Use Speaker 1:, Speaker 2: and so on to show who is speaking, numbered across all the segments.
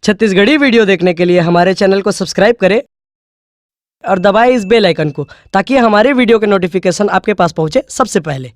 Speaker 1: Chhattisgarhi video देखने के लिए हमारे चैनल को सब्सक्राइब करें और दबाएं इस बेल आइकन को, ताकि हमारे वीडियो के नोटिफिकेशन आपके पास पहुंचे सबसे पहले।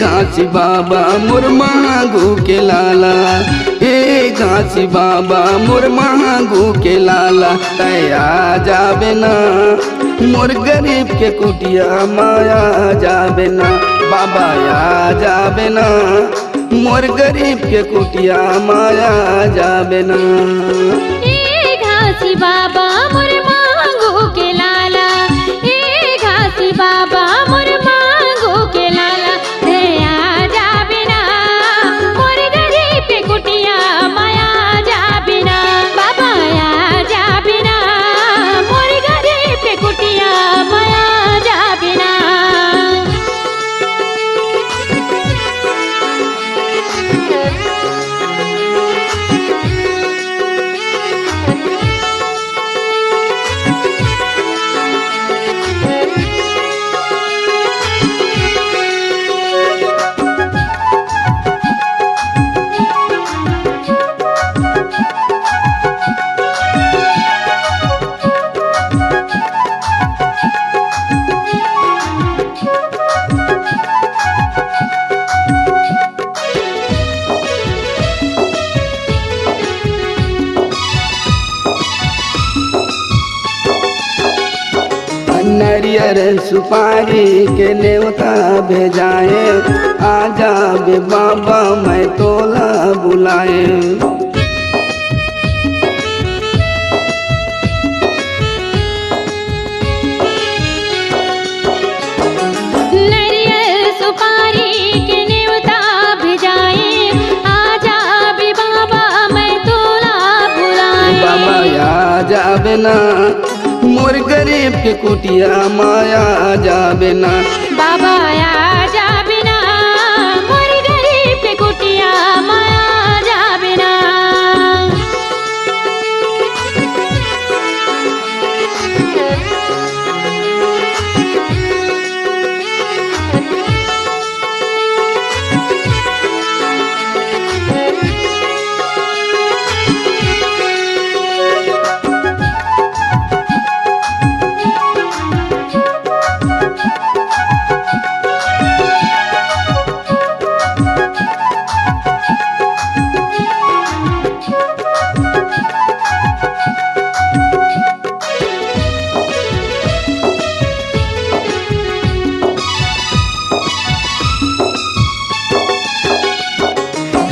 Speaker 2: घासी बाबा मोर महागू के लाला, घासी बाबा मोर महागू के लाला, तया जाबे ना मोर गरीब के कुटिया माया जाबे ना, बाबा या जाबे ना मोर गरीब के कुटिया माया जाबे ना।
Speaker 3: घासी बाबा मोर महागू के लाला, घासी बाबा मोर महागू के लाला, दया जाबे ना मोर गरीब के कुटिया माया जाबे ना, बाबा या जाबे ना मोर गरीब के कुटिया माया जाबे ना।
Speaker 2: नरियर सुपारी के नेवता भेजाए, आजा बे बाबा मैं तोला बुलाए।
Speaker 3: नरियल सुपारी के नेवता भेजाए, आजा बे बाबा मैं तोला बुलाए।
Speaker 2: बाबा या जाबे ना मोर गरीब के कुटिया माया जाबे ना,
Speaker 3: बाबा या जाबे ना मोर गरीब के कुटिया माया जाबे ना।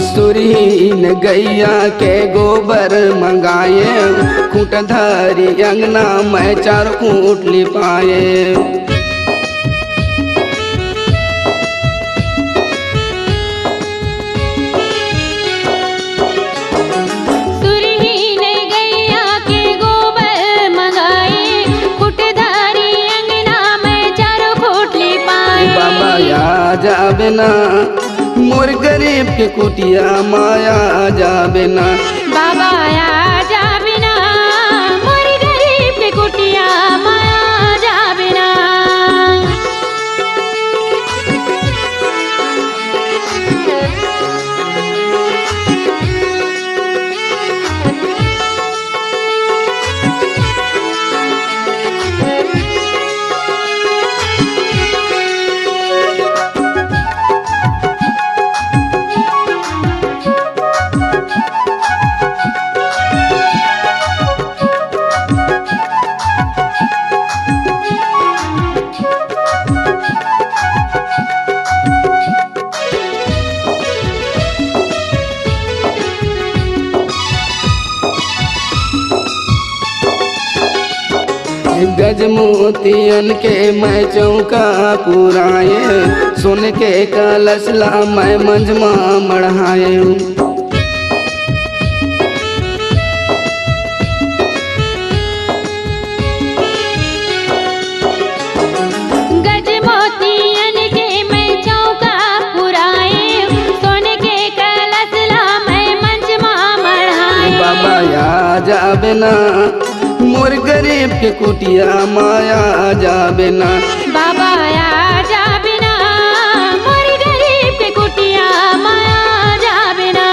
Speaker 2: सुरीन गैया के गोबर मंगाए, खूंट धरी अंगना में चार खूंट लिपाए।
Speaker 3: सुरहीन गैया के गोबर मंगाए, खूंट धरी अंगना में चारों खूंट लिपाए।
Speaker 2: बाबा या जाबे ना मोर गरीब के कुटिया माया जाबे ना,
Speaker 3: बाबा या जाबे ना मोर गरीब के कुटिया माया जाबे ना।
Speaker 2: गजमोतियन के मैं चौका पुराए, सोन के कलशला मैं मंजमा मढ़ाए। जाबे ना, मोर गरीब के कुटिया माया जाबे ना।
Speaker 3: बाबा आ जाबे ना, मोर गरीब के कुटिया माया जाबे ना।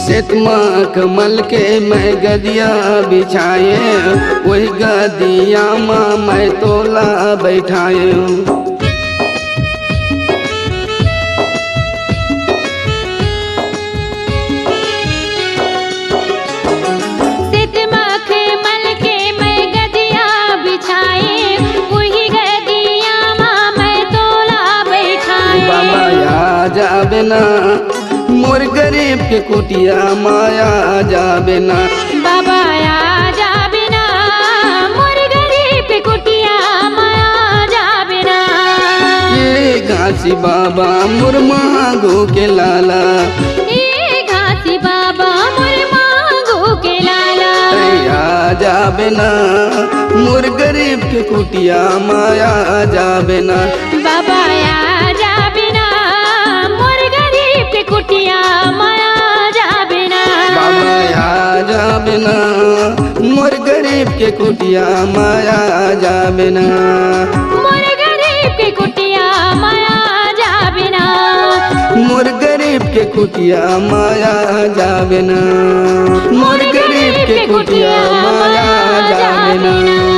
Speaker 2: सेतमा कमल के मैं गदिया बिछाए, वही गदिया माँ मैं तोला बैठाए।
Speaker 3: सितमख मल के मैं गदिया बिछाए, वही गदिया माँ मैं तोला बैठाए।
Speaker 2: बाबा आ जाबे ना, मोर गरीब के कुटिया माया जाबे ना।
Speaker 3: बाबा आ जाबे ना, मोर गरीब के कुटिया माया जाबे ना।
Speaker 2: ये घासी बाबा मोर मांगो के लाला,
Speaker 3: ए घासी बाबा मोर मांगो के लाला।
Speaker 2: आ जाबे ना, मोर गरीब के कुटिया माया जाबे ना।
Speaker 3: बाबा आ जाबे ना, मोर गरीब के कुटिया माया जाबे ना।
Speaker 2: बाबा आ जाबे ना, मोर गरीब के कुटिया माया जाबे ना।
Speaker 3: मोर गरीब के कुटिया माया जाबे ना।
Speaker 2: मोर गरीब के कुटिया माया जाबे ना। मोर गरीब के कुटिया माया जाबे ना।